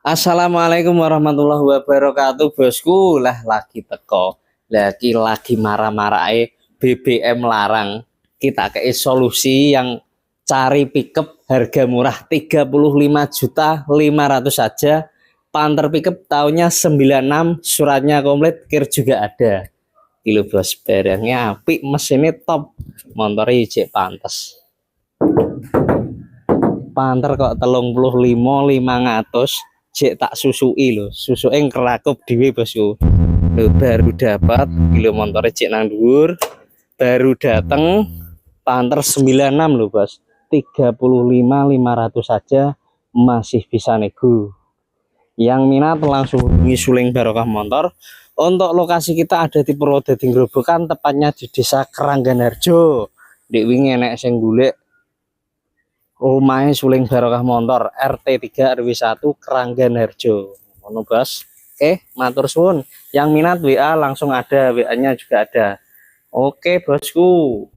Assalamualaikum warahmatullahi wabarakatuh, bosku. Lah lagi teko. Lagi marah-marah BBM larang. Kita ke solusi yang cari pickup harga murah 35.500.000 saja. Panther pickup tahunnya 96, suratnya komplit, kir juga ada. Kilo bos, barangnya apik, mesinnya top. Motornya cek pantes. Panther kok 35.500, cek tak susui lho, susu kerakup dhewe bosku. Lho baru dapat kilo motor cek nang dhuwur, baru dateng Panther 96 lho bos. 35.500 saja masih bisa nego. Yang minat langsung hubungi Suling Barokah Motor. Untuk lokasi kita ada di Purwodadi Grobogan, tepatnya di Desa Kerangganharjo. Dek wingi enek sing golek rumahnya Suling Barokah Motor, RT 3 RW 1 Kerangganharjo. Ngono bos. Oke, matur suwun. Yang minat WA langsung ada, WA-nya juga ada. Oke bosku.